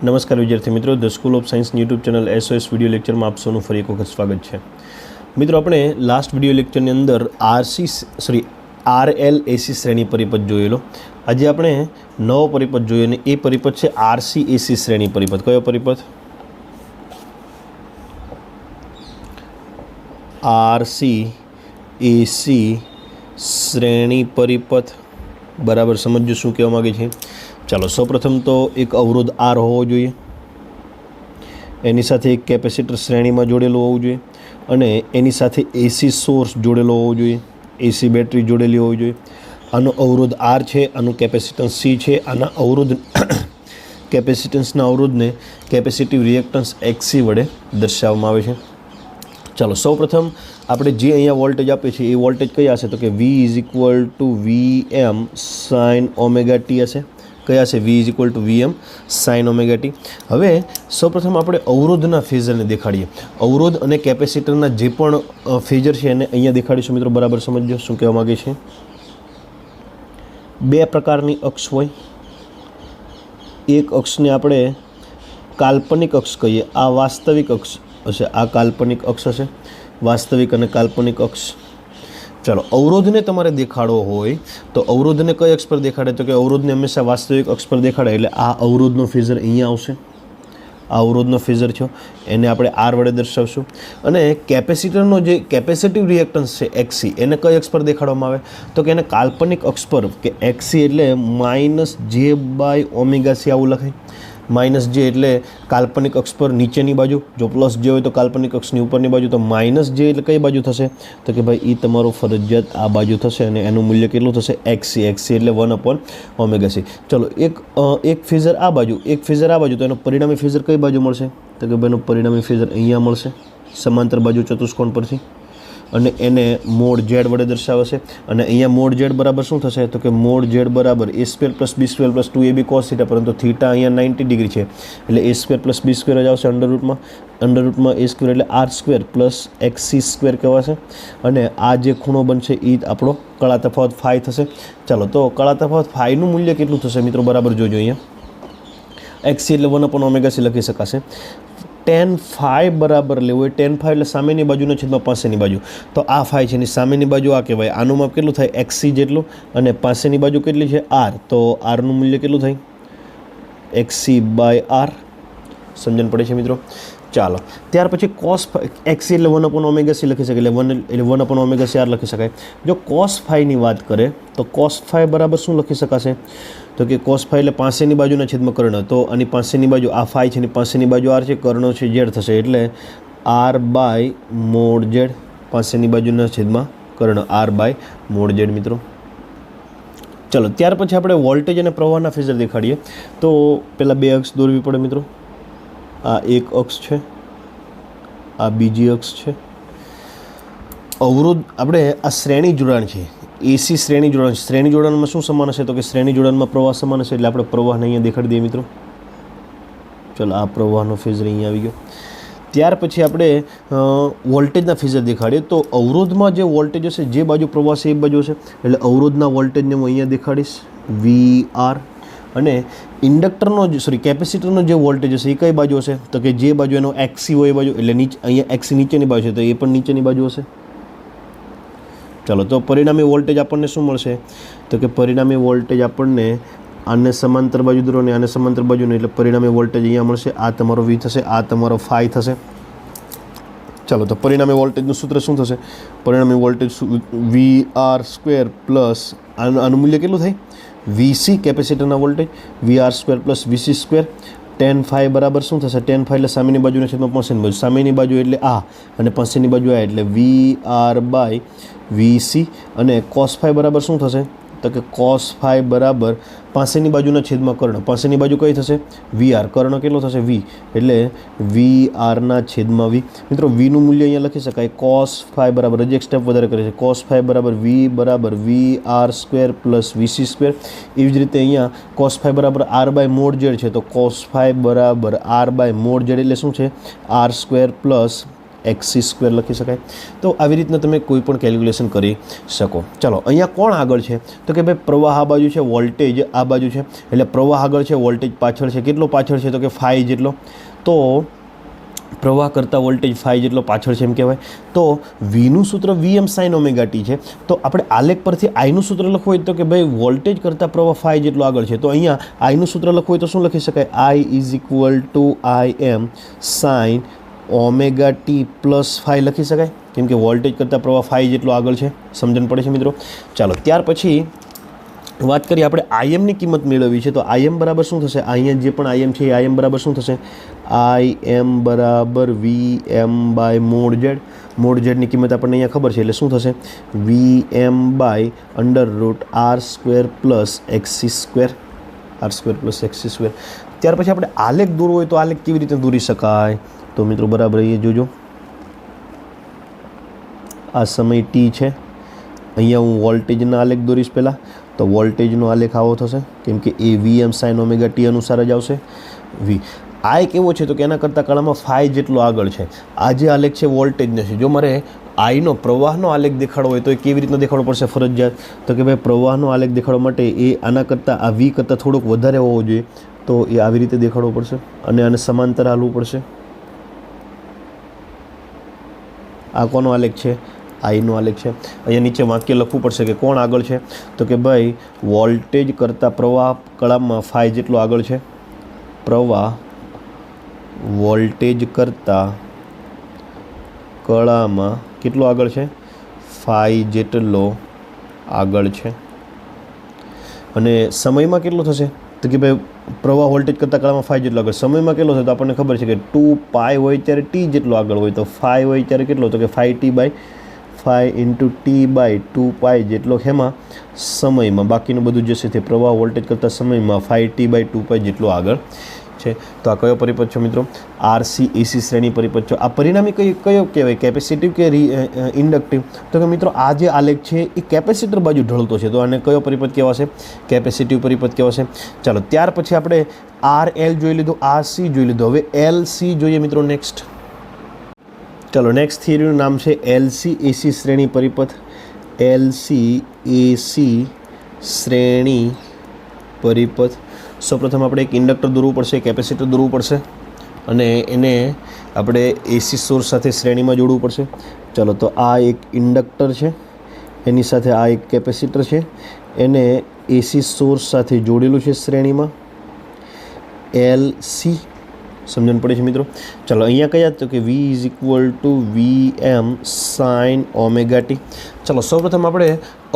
નમસ્કાર વિદ્યાર્થી મિત્રો, the school of science YouTube channel SOS video લેક્ચરમાં આપ સૌનું ફરી એક વખત સ્વાગત છે। મિત્રો, આપણે લાસ્ટ વિડીયો લેક્ચરની અંદર RLAC શ્રેણી પરિપથ જોયેલો। આજે આપણે નવો પરિપથ જોઈએ અને એ પરિપથ છે RCAC શ્રેણી પરિપથ। કયો પરિપથ? RCAC શ્રેણી પરિપથ। બરાબર સમજો શું કહેવા માગે છે। ચાલો, સૌપ્રથમ તો એક અવરોધ R હોવો જોઈએ, એની સાથે એક કેપેસિટર શ્રેણીમાં જોડેલું હોવું જોઈએ અને એની સાથે AC સોર્સ જોડેલો હોવો જોઈએ, AC બેટરી જોડેલી હોવી જોઈએ। આનો અવરોધ R છે, આનું કેપેસિટન્સ C છે। આના અવરોધ કેપેસિટન્સના અવરોધને કેપેસિટિવ રિએક્ટન્સ XC વડે દર્શાવવામાં આવે છે। ચાલો, સૌપ્રથમ આપણે જે અહીંયા વોલ્ટેજ આપીએ છીએ એ વોલ્ટેજ કયા હશે? તો કે V = VM sin ωt હશે। કયા છે? V = VM sin ωt। હવે સૌપ્રથમ આપણે અવરોધના ફેઝરને દેખાડીએ। અવરોધ અને કેપેસિટરના જે પણ ફેઝર છે એને અહીંયા દેખાડીશું। મિત્રો, બરાબર સમજો શું કહેવા માગે છે। બે પ્રકારની અક્ષ હોય, એક અક્ષને આપણે કાલ્પનિક અક્ષ કહીએ, આ વાસ્તવિક અક્ષ હશે, આ કાલ્પનિક અક્ષ હશે, વાસ્તવિક અને કાલ્પનિક અક્ષ। ચાલો, અવરોધને તમારે દેખાડવો હોય તો અવરોધને કઈ અક્ષ પર દેખાડે? તો કે અવરોધને હંમેશા વાસ્તવિક અક્ષ પર દેખાડે, એટલે આ અવરોધનો ફેઝર અહીંયા આવશે। આ અવરોધનો ફેઝર છે, એને આપણે R વડે દર્શાવશું। અને કેપેસિટરનો જે કેપેસિટિવ રિએક્ટન્સ છે XC, એને કઈ અક્ષ પર દેખાડવામાં આવે? તો કે એને કાલ્પનિક અક્ષ પર, કે XC એટલે -j/ωc આવું લખાય। -j એટલે કાલ્પનિક અક્ષ પર નીચેની બાજુ, જો +j હોય તો કાલ્પનિક અક્ષની ઉપરની બાજુ, તો -j એટલે કઈ બાજુ થશે? તો કે ભાઈ એ તમારો ફરજિયાત આ બાજુ થશે અને એનું મૂલ્ય કેટલું થશે? XC એટલે 1/ωc। ચલો, એક ફેઝર આ બાજુ, એક ફેઝર આ બાજુ, તો એનો પરિણામી ફેઝર કઈ બાજુ મળશે? તો કે ભાઈ એનો પરિણામી ફેઝર અહીંયા મળશે, સમાંતર બાજુ ચતુષ્કોણ પરથી, અને એને મોડ Z વડે દર્શાવશે। અને અહીંયા મોડ Z બરાબર શું થશે? તો કે મોડ Z બરાબર A² + B² + 2AB cos θ, પરંતુ થીટા અહીંયા 90 ડિગ્રી છે એટલે A² + B² જ આવશે અંડરરૂટમાં A² એટલે R² + XC² કહેવાશે। અને આ જે ખૂણો બનશે એ આપણો કળા તફાવત φ થશે। ચાલો, તો કળા તફાવત φનું મૂલ્ય કેટલું થશે? મિત્રો, બરાબર જોજો, અહીંયા XC એટલે 1/ωc લખી શકાશે। tan φ બરાબર લેવું હોય, tan φ એટલે સામેની બાજુના છેદમાં પાસેની બાજુ, તો આ φ છે એની સામેની બાજુ આ કહેવાય। આનું માપ કેટલું થાય? XC જેટલું, અને પાસેની બાજુ કેટલી છે? R, તો R નું મૂલ્ય કેટલું થાય? XC/R। સમજણ પડે છે મિત્રો? ચાલો, ત્યાર પછી cos XC એટલે 1/ωc લખી શકાય, એટલે 1/ωc R લખી શકાય। જો cos φની વાત કરે તો cos φ બરાબર શું લખી શકાશે? તો કે cos φ એટલે પાસેની બાજુના છેદમાં કર્ણ, તો આની પાસેની બાજુ આ φ છે, એની પાસેની બાજુ R છે, કર્ણ છે Z થશે, એટલે R/mod Z, પાસેની બાજુના છેદમાં કર્ણ, R/mod Z। મિત્રો, ચલો, ત્યાર પછી આપણે વોલ્ટેજ અને પ્રવાહના ફેઝર દેખાડીએ। તો પહેલાં બે અક્ષ દોરવી પડે મિત્રો। આ એક અક્ષ છે, આ બીજી અક્ષ છે। અવરોધ આપણે આ શ્રેણી જોડાણ છે, AC શ્રેણી જોડાણ છે। શ્રેણી જોડાણમાં શું સમાન હશે? તો કે શ્રેણી જોડાણમાં પ્રવાહ સમાન હશે, એટલે આપણે પ્રવાહને અહીંયા દેખાડી દઈએ મિત્રો। ચલો, આ પ્રવાહનો ફેઝર અહીંયા આવી ગયો। ત્યાર પછી આપણે વોલ્ટેજના ફેઝર દેખાડીએ। તો અવરોધમાં જે વોલ્ટેજ હશે, જે બાજુ પ્રવાહ છે એ બાજુ હશે, એટલે અવરોધના વોલ્ટેજને હું અહીંયા દેખાડીશ VR। અને ઇન્ડક્ટરનો કેપેસિટરનો જે વોલ્ટેજ હશે એ કઈ બાજુ હશે? તો કે જે બાજુ એનો XC હોય એ બાજુ, એટલે અહીંયા XC નીચેની બાજુ છે તો એ પણ નીચેની બાજુ હશે। ચાલો, તો પરિણામી વોલ્ટેજ આપણને શું મળશે? તો કે પરિણામી વોલ્ટેજ આપણને આને સમાંતર બાજુ દોરો અને આને સમાંતર બાજુ નહીં, એટલે પરિણામી વોલ્ટેજ અહીંયા મળશે। આ તમારો V થશે, આ તમારો φ થશે। ચાલો, તો પરિણામી વોલ્ટેજનું સૂત્ર શું થશે? પરિણામી વોલ્ટેજ VR² પ્લસ આનું મૂલ્ય કેટલું થાય? VC, કેપેસિટરના વોલ્ટેજ, VR² + VC²। tan φ બરાબર શું થશે? tan φ એટલે સામેની બાજુના છેદમાં પાસેની બાજુ, સામેની બાજુ એટલે આ અને પાસેની બાજુ આ, એટલે VR/VC। અને cos φ બરાબર શું થશે? તો કે cos φ બરાબર પાસેની બાજુના છેદમાં કર્ણ, પાસેની બાજુ કઈ થશે? VR, કર્ણ કેટલો થશે? V, એટલે VR/V। મિત્રો, V નું મૂલ્ય અહીંયા લખી શકાય, cos φ બરાબર, હજી એક સ્ટેપ વધારે કરે છે, cos φ બરાબર V બરાબર VR² + VC²। એવી જ રીતે અહીંયા cos φ બરાબર R/mod Z છે, તો cos φ બરાબર R/mod Z એટલે શું છે? R² + एक्सी स्क्वेर लखी शकाय। तो આવી રીતના તમે કોઈ પણ કેલ્ક્યુલેશન કરી શકો। ચાલો અહીંયા કોણ આગળ છે તો કે ભાઈ પ્રવાહ આ બાજુ છે, વોલ્ટેજ આ બાજુ છે, એટલે પ્રવાહ આગળ છે, વોલ્ટેજ પાછળ છે। કેટલો પાછળ છે તો કે 5 જેટલો। તો પ્રવાહ કરતાં વોલ્ટેજ 5 જેટલો પાછળ છે એમ કહેવાય। તો વીનું સૂત્ર વીએમ સાઇન ઓમેગા ટી છે। તો આપણે આલેખ પરથી આઈનું સૂત્ર લખવું હોય તો કે ભાઈ વોલ્ટેજ કરતાં પ્રવાહ 5 જેટલો આગળ છે। તો અહીંયા આઈનું સૂત્ર લખવું હોય તો શું લખી શકાય? I is equal to I M sine omega T plus 5 લખી શકાય, કેમ કે વોલ્ટેજ કરતાં પ્રવાહ 5 જેટલો આગળ છે। સમજણ પડે છે મિત્રો? ચાલો ત્યાર પછી વાત કરીએ આપણે આઈએમની કિંમત મેળવવી છે। તો આઈએમ બરાબર શું થશે? અહીંયા જે પણ આઈએમ છે એ આઈએમ બરાબર શું થશે? આઈએમ બરાબર V M by mod Z. Mod ઝેડની કિંમત આપણને અહીંયા ખબર છે, એટલે શું થશે? V M by under root R square plus X C square, R square plus X C square. ત્યાર પછી આપણે આલેખ દોરવો હોય તો આલેખ કેવી રીતે દોરી શકાય? તો મિત્રો બરાબર એ જોજો, આ સમય ટી છે, અહીંયા હું વોલ્ટેજના આલેખ દોરીશ પહેલાં। તો વોલ્ટેજનો આલેખ આવો થશે, કેમ કે એ વી એમ સાઇન ઓમેગા ટી અનુસાર જ આવશે। વી આ કેવો છે તો કે એના કરતાં કળામાં 5 જેટલો આગળ છે। આ જે આલેખ છે વોલ્ટેજનો છે। જો મારે આઈનો પ્રવાહનો આલેખ દેખાડવો હોય તો એ કેવી રીતના દેખાડવો પડશે ફરજિયાત? તો કે ભાઈ પ્રવાહનો આલેખ દેખાડવા માટે એ આના કરતાં આ વી કરતાં થોડોક વધારે હોવો જોઈએ। તો એ આવી રીતે દેખાડવો પડશે અને આને સમાંતર હાલવું પડશે। આ કોનો આલેખ છે? આઈનો આલેખ છે। અહીંયા નીચે વાક્ય લખવું પડશે કે કોણ આગળ છે તો કે ભાઈ વોલ્ટેજ કરતાં પ્રવાહ કળામાં 5 જેટલો આગળ છે। પ્રવાહ વોલ્ટેજ કરતાં કળામાં કેટલો આગળ છે? 5 જેટલો આગળ છે। અને સમયમાં કેટલો થશે તો કે ભાઈ પ્રવાહ વોલ્ટેજ કરતાં કળામાં 5 જેટલો આગળ, સમયમાં કેટલો થશે તો આપણને ખબર છે કે 2 પાઈ હોય ત્યારે ટી જેટલો આગળ હોય, તો 5 હોય ત્યારે કેટલો તો કે 5t by 5 into T by 2 pi જેટલો હેમાં સમયમાં, બાકીનું બધું જે છે તે પ્રવાહ વોલ્ટેજ કરતાં સમયમાં 5t બાય 2 પાઈ જેટલો આગળ છે। તો આ કયો પરિપથ છે મિત્રો? આરસી એસી શ્રેણી પરિપથ છે। આ પરિણામી કયો કહેવાય? કેપેસિટિવ કે ઇન્ડક્ટિવ? તો કે મિત્રો આ જે આલેખ છે એ કેપેસિટર બાજુ ઢળતો છે, તો આને કયો પરિપથ કહેવાશે? કેપેસિટિવ પરિપથ કહેવાશે। ચાલો ત્યાર પછી આપણે આર એલ જોઈ લીધું, આર સી જોઈ લીધું, હવે એલ સી જોઈએ મિત્રો નેક્સ્ટ। ચાલો નેક્સ્ટ થિયરીનું નામ છે એલસી એસી શ્રેણી પરિપથ। એલસી એસી શ્રેણી પરિપથ। સૌપ્રથમ આપણે એક ઇન્ડક્ટર દોરવું પડશે, કેપેસિટર દોરવું પડશે અને એને આપણે એસી સોર્સ સાથે શ્રેણીમાં જોડવું પડશે। ચાલો તો આ એક ઇન્ડક્ટર છે, એની સાથે આ એક કેપેસિટર છે, એને એસી સોર્સ સાથે જોડેલું છે શ્રેણીમાં, એલ સી। સમજણ પડે છે મિત્રો? ચાલો અહીંયા કયા તો કે V is equal to V M sine omega T. ચાલો સૌપ્રથમ આપણે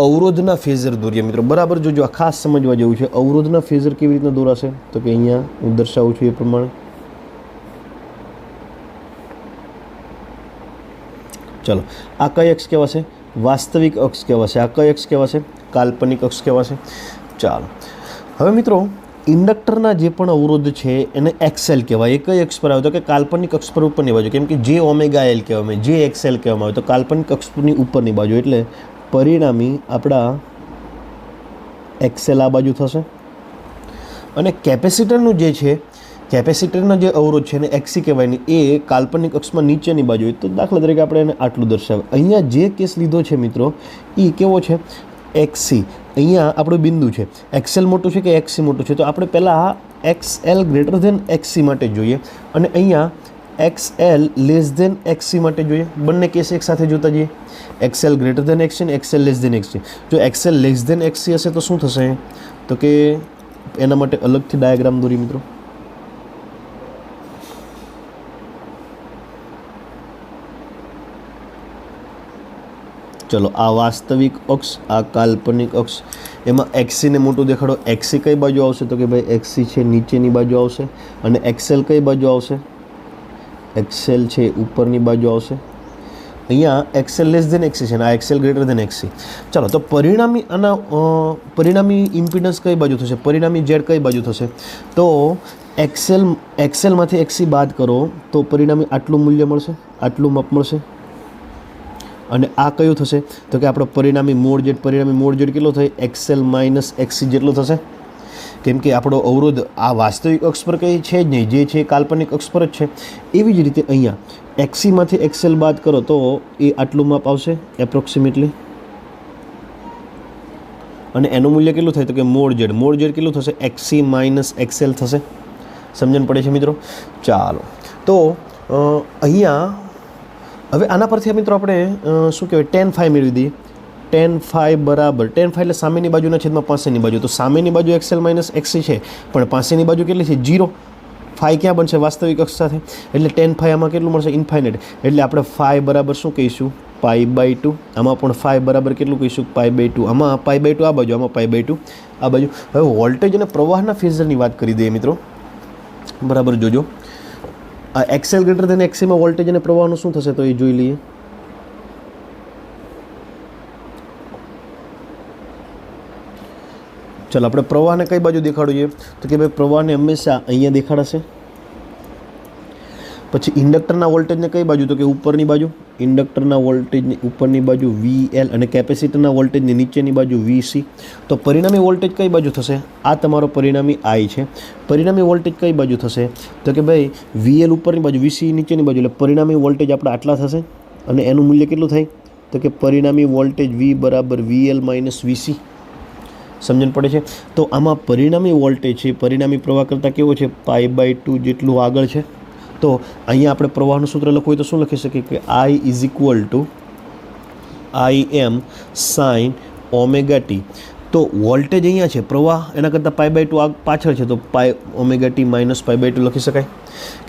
અવરોધના ફેઝર દોરીએ મિત્રો, બરાબર જોજો, આ ખાસ સમજવા જેવું છે। અવરોધના ફેઝર કેવી રીતના દોરાશે તો કે અહીંયા હું દર્શાવું છું એ પ્રમાણે। ચાલો આ કઈ અક્ષ કહેવાશે? વાસ્તવિક અક્ષ કહેવાશે। આ કઈ અક્ષ કહેવાશે? કાલ્પનિક અક્ષ કહેવાશે। ચાલો હવે મિત્રો ઇન્ડક્ટરના જે પણ અવરોધ છે એને એક્સએલ કહેવાય। એ કઈ અક્ષ પર આવે તો કે કાલ્પનિક અક્ષ પર ઉપરની બાજુ, કેમ કે જે ઓમેગા એલ કહેવામાં આવે, જે એક્સએલ કહેવામાં આવે, તો કાલ્પનિક અક્ષની ઉપરની બાજુ, એટલે પરિણામી આપણા એક્સએલ આ બાજુ થશે। અને કેપેસિટરનું જે છે, કેપેસિટરના જે અવરોધ છે એને એક્સી કહેવાય ને, એ કાલ્પનિક અક્ષમાં નીચેની બાજુ હોય। તો દાખલા તરીકે આપણે એને આટલું દર્શાવે। અહીંયા જે કેસ લીધો છે મિત્રો એ કેવો છે? એક્સી। અહીંયા આપણું બિંદુ છે, એક્સએલ મોટું છે કે એક્સી મોટું છે? તો આપણે પહેલાં એક્સએલ ગ્રેટર ધેન એક્સી માટે જોઈએ અને અહીંયા એક્સએલ લેસ ધેન એક્સી માટે જોઈએ। બંને કેસ એક સાથે જોતા જઈએ, એક્સએલ ગ્રેટર ધેન એક્સી ને એક્સએલ લેસ ધેન એક્સી। જો એક્સએલ લેસ ધેન એક્સી હશે તો શું થશે તો કે એના માટે અલગથી ડાયાગ્રામ દોરી મિત્રો। ચલો આ વાસ્તવિક અક્ષ, આ કાલ્પનિક અક્ષ, એમાં એક્સીને મોટું દેખાડો। એક્સી કઈ બાજુ આવશે તો કે ભાઈ એક્સી છે નીચેની બાજુ આવશે અને એક્સએલ કઈ બાજુ આવશે? એક્સએલ છે ઉપરની બાજુ આવશે। અહીંયા એક્સએલ લેસ ધેન એક્સી છે અને આ એક્સએલ ગ્રેટર ધેન એક્સી। ચાલો તો પરિણામી પરિણામી ઇમ્પિડન્સ કઈ બાજુ થશે? પરિણામી ઝેડ કઈ બાજુ થશે? તો એક્સએલમાંથી એક્સી બાદ કરો તો પરિણામી આટલું મૂલ્ય મળશે, આટલું માપ મળશે। અને આ કયું થશે તો કે આપણો પરિણામી મોડ ઝેડ, પરિણામી મોડ ઝેડ કેટલો થાય? એક્સએલ માઇનસ એક્સી જેટલો થશે। કેમ કે આપણો અવરોધ આ વાસ્તવિક અક્ષ પર કંઈ છે જ નહીં, જે છે કાલ્પનિક અક્ષ પર જ છે. એવી જ રીતે અહીંયા XCમાંથી XL બાદ કરો તો એ આટલું માપ આવશે એપ્રોક્સિમેટલી, અને એનું મૂલ્ય કેટલું થાય તો કે મોડ ઝેડ કેટલું થશે XC માઇનસ XL થશે. સમજણ પડે છે મિત્રો? ચાલો તો અહીંયા હવે આના પરથી મિત્રો આપણે શું કહેવાય tan phi મેળવી દઈએ. tan phi બરાબર tan phi એટલે સામેની બાજુના છેદમાં પાસેની બાજુ. તો સામેની બાજુ XL માઇનસ XC છે, પણ પાસેની બાજુ કેટલી છે 0. phi ક્યાં બનશે વાસ્તવિક અક્ષ સાથે, એટલે tan phi આમાં કેટલું મળશે ઇન્ફાઇનાઇટ. એટલે આપણે phi બરાબર શું કહીશું π/2. આમાં પણ phi બરાબર કેટલું કહીશું π/2. આમાં π/2 આ બાજુ, આમાં π/2 આ બાજુ. હવે વોલ્ટેજ અને પ્રવાહના ફેઝરની વાત કરી દઈએ મિત્રો, બરાબર જોજો. આ XL ગ્રેટર દેન XC માં વોલ્ટેજ અને પ્રવાહનું શું થશે તો એ જોઈ લઈએ. ચાલો આપણે પ્રવાહને કઈ બાજુ દેખાડવું જોઈએ તો કે ભાઈ પ્રવાહને હંમેશા અહીંયા દેખાડશે. પછી ઇન્ડક્ટરના વોલ્ટેજને કઈ બાજુ તો કે ઉપરની બાજુ, ઇન્ડક્ટરના વોલ્ટેજની ઉપરની બાજુ VL અને કેપેસિટરના વોલ્ટેજની નીચેની બાજુ VC. તો પરિણામી વોલ્ટેજ કઈ બાજુ થશે? આ તમારો પરિણામી I છે. પરિણામી વોલ્ટેજ કઈ બાજુ થશે તો કે ભાઈ VL ઉપરની બાજુ, VC નીચેની બાજુ. એટલે પરિણામી વોલ્ટેજ આપણે આટલા થશે, અને એનું મૂલ્ય કેટલું થાય તો કે પરિણામી વોલ્ટેજ V બરાબર VL માઇનસ VC. સમજણ પડે છે? તો આમાં પરિણામી વોલ્ટેજ છે પરિણામી પ્રવાહ કરતાં કેવો છે π/2 જેટલું આગળ છે. તો અહીંયા આપણે પ્રવાહનું સૂત્ર લખવું હોય તો શું લખી શકીએ કે I is equal to Im sine omega T. તો વોલ્ટેજ અહીંયા છે, પ્રવાહ એના કરતાં π/2 પાછળ છે, તો π/t માઇનસ π/2 લખી શકાય.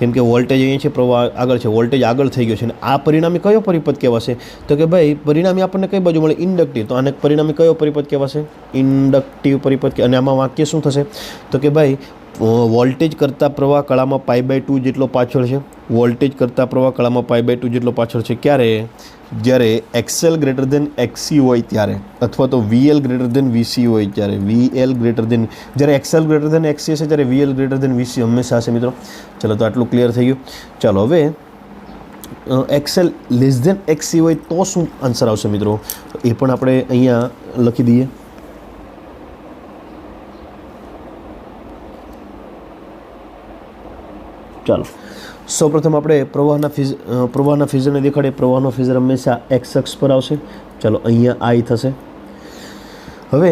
કેમ કે વોલ્ટેજ અહીંયા છે, પ્રવાહ આગળ છે, વોલ્ટેજ આગળ થઈ ગયો છે. અને આ પરિણામી કયો પરિપથ કહેવાશે તો કે ભાઈ પરિણામી આપણને કઈ બાજુ મળે ઇન્ડક્ટિવ. તો આને પરિણામી કયો પરિપથ કહેવાશે ઇન્ડક્ટિવ પરિપથ. અને આમાં વાક્ય શું થશે તો કે ભાઈ વોલ્ટેજ કરતાં પ્રવાહ કળામાં π/2 જેટલો પાછળ છે. વોલ્ટેજ કરતાં પ્રવાહ કળામાં π/2 જેટલો પાછળ છે. ક્યારે? જ્યારે XL ગ્રેટર દેન XC હોય ત્યારે, અથવા તો VL ગ્રેટર દેન VC હોય ત્યારે. VL ગ્રેટર દેન જ્યારે XL ગ્રેટર દેન XC હશે ત્યારે VL ગ્રેટર દેન VC હંમેશા હશે મિત્રો. ચલો તો આટલું ક્લિયર થઈ ગયું. ચાલો હવે XL લેસ દેન XC હોય તો શું આન્સર આવશે મિત્રો, એ પણ આપણે અહીંયા લખી દઈએ. ચાલો સૌપ્રથમ આપણે પ્રવાહના ફેઝરને દેખાડીએ. પ્રવાહનો ફેઝર હંમેશા X અક્ષ પર આવશે. ચાલો અહીંયા I થશે. હવે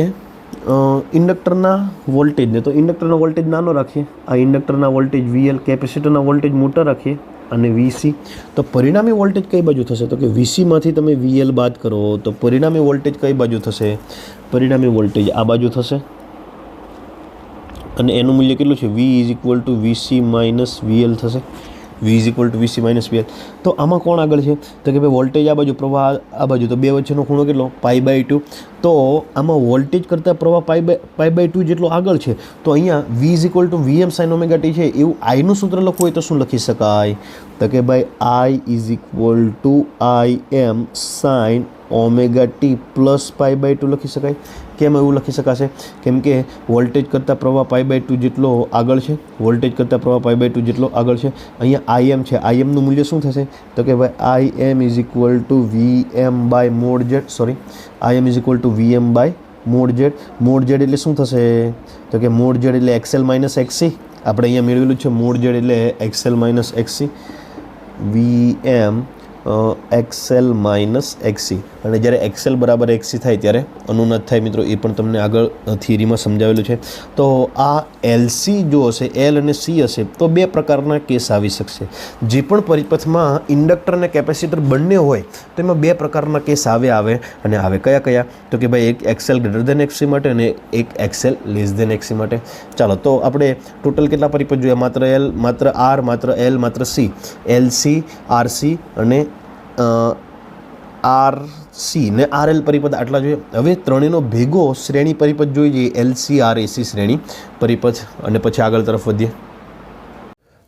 ઇન્ડક્ટરના વોલ્ટેજને, તો ઇન્ડક્ટરના વોલ્ટેજ નાનો રાખીએ, આ ઇન્ડક્ટરના વોલ્ટેજ VL, કેપેસિટરના વોલ્ટેજ મોટા રાખીએ, અને VC. તો પરિણામી વોલ્ટેજ કઈ બાજુ થશે તો કે VCમાંથી તમે VL બાદ કરો તો પરિણામી વોલ્ટેજ કઈ બાજુ થશે? પરિણામી વોલ્ટેજ આ બાજુ થશે, અને એનું મૂલ્ય કેટલું છે V is equal two VC minus VL થશે. V is equal two VC minus VL. તો આમાં કોણ આગળ છે તો કે ભાઈ વોલ્ટેજ આ બાજુ, પ્રવાહ આ બાજુ. તો બે વચ્ચેનો ખૂણો કેટલો π/2. તો આમાં વોલ્ટેજ કરતાં પ્રવાહ π/2 જેટલો આગળ છે. તો અહીંયા V is equal to VM sign omega T છે. એવું આઈનું સૂત્ર લખવું હોય તો શું લખી શકાય તો કે ભાઈ I is equal to Im sine omega T plus π/2 લખી શકાય. કેમ એવું લખી શકાશે? કેમ કે વોલ્ટેજ કરતાં પ્રવાહ π/2 જેટલો આગળ છે. વોલ્ટેજ કરતાં પ્રવાહ π/2 જેટલો આગળ છે. અહીંયા Im છે, Imનું મૂલ્ય શું થશે તો કે ભાઈ Im is equal to VM by mod Z. Sorry, Im is equal to VM by mod Z. Mod Z એટલે શું થશે તો કે મોડ ઝેડ એટલે XL માઇનસ XC. આપણે અહીંયા મેળવેલું છે મોડ ઝેડ એટલે XL minus XC. VM XL minus XC. અને જ્યારે XL બરાબર XC થાય ત્યારે અનુનાદ થાય મિત્રો, એ પણ તમને આગળ થિયરીમાં સમજાવેલું છે. તો આ LC જો હશે, L અને C હશે, તો બે પ્રકારના કેસ આવી શકશે. જે પણ પરિપથમાં ઇન્ડક્ટર અને કેપેસિટર બંને હોય તો એમાં બે પ્રકારના કેસ આવે. અને આવે કયા તો કે ભાઈ એક XL ગ્રેટર દેન XC માટે અને એક XL લેસ દેન XC માટે. ચાલો તો આપણે ટોટલ કેટલા પરિપથ જોયા? માત્ર L, માત્ર R, માત્ર L, માત્ર C. LC, RC અને RC ને RL પરિપથ આટલા જોઈએ. હવે ત્રણેયનો ભેગો શ્રેણી પરિપથ જોઈ જઈએ, LCRAC શ્રેણી પરિપથ, અને પછી આગળ તરફ વધીએ.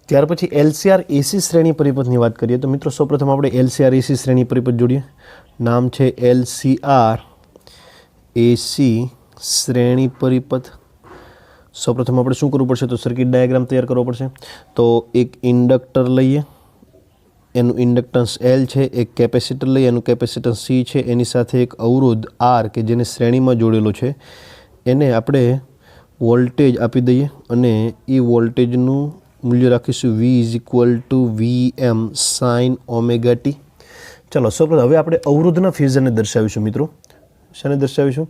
ત્યાર પછી LCRAC શ્રેણી પરિપથની વાત કરીએ તો મિત્રો સૌપ્રથમ આપણે LCRAC શ્રેણી પરિપથ જોડીએ. નામ છે LCRAC શ્રેણી પરિપથ. સૌપ્રથમ આપણે શું કરવું પડશે તો સર્કિટ ડાયાગ્રામ તૈયાર કરવો પડશે. તો એક ઇન્ડક્ટર લઈએ, એનું ઇન્ડક્ટન્સ L છે. એક કેપેસિટર લઈએ, એનું કેપેસિટન્સ C છે. એની સાથે એક અવરોધ R કે જેને શ્રેણીમાં જોડેલો છે, એને આપણે વોલ્ટેજ આપી દઈએ અને એ વોલ્ટેજનું મૂલ્ય રાખીશું V = VM sin omega T. ચાલો સૌપ્રથમ હવે આપણે અવરોધના ફેઝરને દર્શાવીશું મિત્રો. શાને દર્શાવીશું?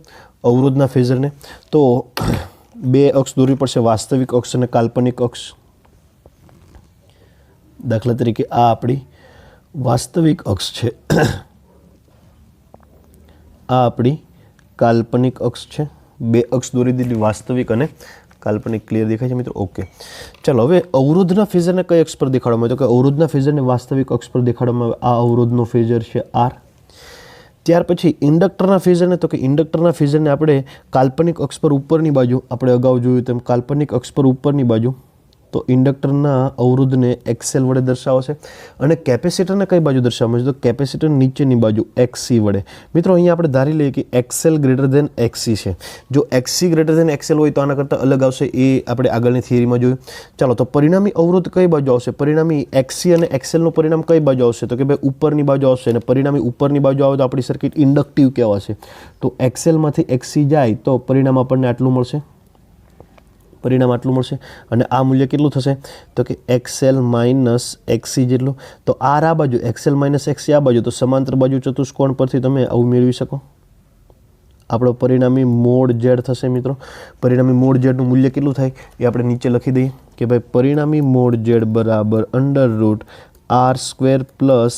અવરોધના ફેઝરને. તો બે અક્ષ દોરવી પડશે, વાસ્તવિક અક્ષ અને કાલ્પનિક અક્ષ. દાખલા તરીકે આ આપણી વાસ્તવિક અક્ષ છે, આ આપણી કાલ્પનિક અક્ષ છે. બે અક્ષ દોરી દીધી, વાસ્તવિક અને કાલ્પનિક. ક્લિયર દેખાય છે મિત્રો? ઓકે. ચાલો હવે અવરોધના ફેઝરને કઈ અક્ષ પર દેખાડવામાં આવે? તો કે અવરોધના ફેઝરને વાસ્તવિક અક્ષ પર દેખાડવામાં આવે. આ અવરોધનો ફેઝર છે R. ત્યાર પછી ઇન્ડક્ટરના ફેઝરને, તો કે ઇન્ડક્ટરના ફેઝરને આપણે કાલ્પનિક અક્ષ પર ઉપરની બાજુ, આપણે અગાઉ જોયું તેમ કાલ્પનિક અક્ષ પર ઉપરની બાજુ, તો ઇન્ડક્ટરના અવરોધને XL વડે દર્શાવશે. અને કેપેસિટરને કઈ બાજુ દર્શાવવામાં આવે? તો કેપેસિટર નીચેની બાજુ XC વડે. મિત્રો અહીંયા આપણે ધારી લઈએ કે XL > XC છે. જો XC > XL હોય તો આના કરતાં અલગ આવશે, એ આપણે આગળની થિયરીમાં જોયું. ચાલો, તો પરિણામી અવરોધ કઈ બાજુ આવશે? પરિણામી XC અને XLનું પરિણામ કઈ બાજુ આવશે? તો કે ભાઈ ઉપરની બાજુ આવશે. અને પરિણામી ઉપરની બાજુ આવે તો આપણી સર્કિટ ઇન્ડક્ટિવ કહેવાશે. તો XLમાંથી XC જાય તો પરિણામ આપણને આટલું મળશે, પરિણામ આટલું મળશે. અને આ મૂલ્ય કેટલું થશે? તો કે XL - XC જેટલું. તો R આ બાજુ, XL - XC આ બાજુ, તો સમાંતર બાજુ ચતુષ્કોણ પરથી તમે આવું મેળવી શકો. આપણો પરિણામી મોડ Z થશે મિત્રો. પરિણામી મોડ Z નું મૂલ્ય કેટલું થાય એ આપણે નીચે લખી દઈએ કે ભાઈ પરિણામી mode Z = √R²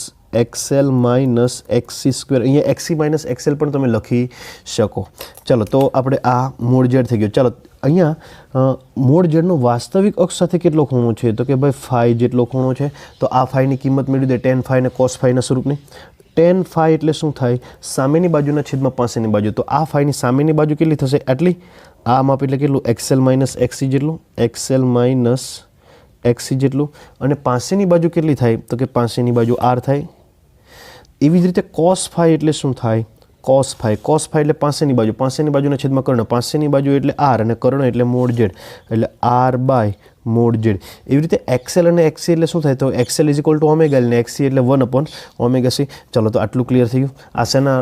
+ XL - XC². અહીંયા XC - XL પણ તમે લખી શકો. ચાલો, તો આપણે આ મોડ Z થઈ ગયો. ચાલો, અહીંયા મોડ ઝેડનો વાસ્તવિક અક્ષ સાથે કેટલો ખૂણો છે? તો કે ભાઈ ફાઈ જેટલો ખૂણો છે. તો આ ફાઈની કિંમત મેળવી દે, tan phi અને cos phi ના સ્વરૂપની. tan phi એટલે શું થાય? સામેની બાજુના છેદમાં પાસેની બાજુ. તો આ ફાઈની સામેની બાજુ કેટલી થશે? આટલી. આ માપ એટલે કેટલું? XL - XC જેટલું, XL - XC જેટલું. અને પાસેની બાજુ કેટલી થાય? તો કે પાસેની બાજુ R થાય. એવી જ રીતે cos phi એટલે શું થાય? cos phi એટલે પાસેની બાજુ, પાસેની બાજુના છેદમાં કર્ણ, પાસેની બાજુ એટલે R અને કર્ણ એટલે મોડ Z, એટલે R/મોડ Z. એવી રીતે XL અને XC એટલે શું થાય? તો XL = ઓમેગા L અને XC એટલે 1/ωc. ચાલો, તો આટલું ક્લિયર થઈ ગયું. આ શેના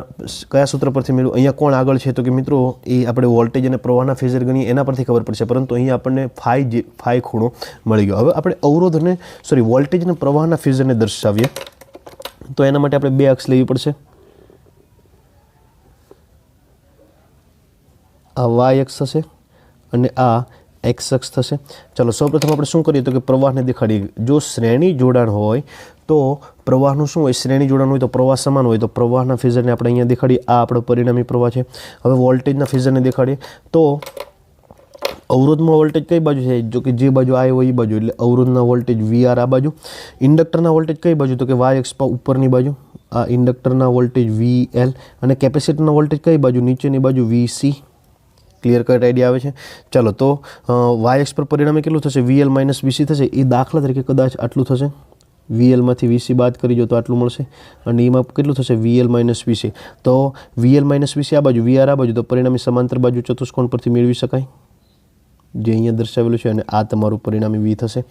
કયા સૂત્ર પરથી મેળવ્યું? અહીંયા કોણ આગળ છે? તો કે મિત્રો એ આપણે વોલ્ટેજ અને પ્રવાહના ફેઝર ગણીએ એના પરથી ખબર પડશે, પરંતુ અહીંયા આપણને ફાઈ ખૂણો મળી ગયો. હવે આપણે અવરોધ અને વોલ્ટેજ અને પ્રવાહના ફેઝરને દર્શાવીએ તો એના માટે આપણે બે અક્ષ લેવી પડશે. આ y અક્ષ થશે અને આ x અક્ષ થશે. ચાલો, સૌપ્રથમ આપણે શું કરીએ? તો કે પ્રવાહને દેખાડીએ. જો શ્રેણી જોડાણ હોય તો પ્રવાહનું શું હોય? શ્રેણી જોડાણ હોય તો પ્રવાહ સમાન હોય. તો પ્રવાહના ફેઝરને આપણે અહીંયા દેખાડીએ. આ આપણો પરિણામી પ્રવાહ છે. હવે વોલ્ટેજના ફેઝરને દેખાડીએ તો અવરોધમાં વોલ્ટેજ કઈ બાજુ છે? જો કે જે બાજુ આવ્યો હોય એ બાજુ, એટલે અવરોધના વોલ્ટેજ VR આ બાજુ. ઇન્ડક્ટરના વોલ્ટેજ કઈ બાજુ? તો કે y અક્ષ પર ઉપરની બાજુ. આ ઇન્ડક્ટરના વોલ્ટેજ VL. અને કેપેસિટરના વોલ્ટેજ કઈ બાજુ? નીચેની બાજુ VC. ક્લિયર કટ આઈડિયા આવે છે? ચાલો, તો y અક્ષ પર પરિણામે કેટલું થશે? VL - VC થશે. એ દાખલા તરીકે કદાચ આટલું થશે. VLમાંથી VC બાદ કરી જો તો આટલું મળશે. અને એમાં કેટલું થશે? VL - VC. તો VL - VC આ બાજુ, VR આ બાજુ, તો પરિણામી સમાંતર બાજુ ચતુષ્કોણ પરથી મેળવી શકાય, જે અહીંયા દર્શાવેલું છે. અને આ તમારું પરિણામી V થશે.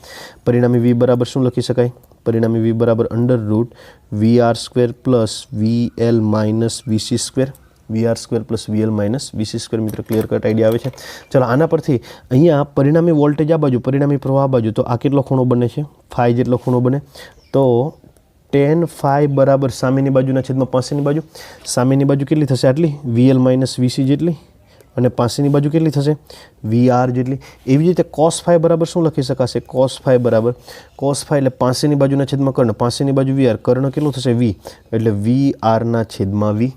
પરિણામી V બરાબર શું લખી શકાય? પરિણામી V બરાબર √VR² + VL - VC². VR² + VL - VC². મિત્રો ક્લિયર કટ આઈડિયા આવે છે? ચાલો, આના પરથી અહીંયા પરિણામી વોલ્ટેજ આ બાજુ, પરિણામી પ્રવાહ બાજુ, તો આ કેટલો ખૂણો બને છે? ફાઈ જેટલો ખૂણો બને. તો tan phi બરાબર સામેની બાજુના છેદમાં પાસેની બાજુ. સામેની બાજુ કેટલી થશે? આટલી, VL - VC જેટલી. અને પાસેની બાજુ કેટલી થશે? VR જેટલી. એવી જ રીતે cos phi બરાબર શું લખી શકાશે? cos phi એટલે પાસેની બાજુના છેદમાં કર્ણ, પાસેની બાજુ VR, કર્ણ કેટલું થશે? V, એટલે VR/V.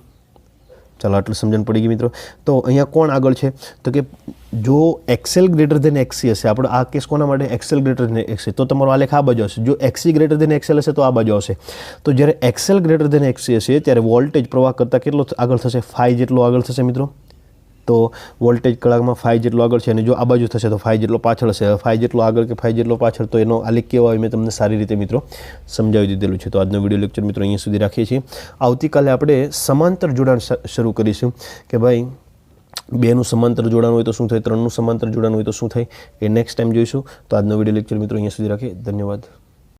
ચાલો, આટલું સમજણ પડી ગઈ મિત્રો. તો અહીંયા કોણ આગળ છે? તો કે જો XL > XC હશે, આપણો આ કેસ કોના માટે? XL > XC. તો તમારો આલેખ આ બાજુ હશે. જો XC > XL હશે તો આ બાજુ આવશે. તો જ્યારે XL > XC હશે ત્યારે વોલ્ટેજ પ્રવાહ કરતાં કેટલો આગળ થશે? ફાઈ જેટલો આગળ થશે મિત્રો. તો વોલ્ટેજ કલાકમાં ફાઈ જેટલો આગળ છે. અને જો આ બાજુ થશે તો ફાઈ જેટલો પાછળ હશે. ફાઈ જેટલો આગળ કે ફાઈ જેટલો પાછળ, તો એનો આલેખ કેવો આવે મેં તમને સારી રીતે મિત્રો સમજાવી દીધેલું છે. તો આજનો વિડીયો લેક્ચર મિત્રો અહીંયા સુધી રાખીએ છીએ. આવતીકાલે આપણે સમાંતર જોડાણ શરૂ કરીશું કે ભાઈ 2નું સમાંતર જોડાણ હોય તો શું થાય, 3નું સમાંતર જોડાણ હોય તો શું થાય, એ નેક્સ્ટ ટાઈમ જોઈશું. તો આજનો વિડીયો લેક્ચર મિત્રો અહીંયા સુધી રાખીએ. ધન્યવાદ.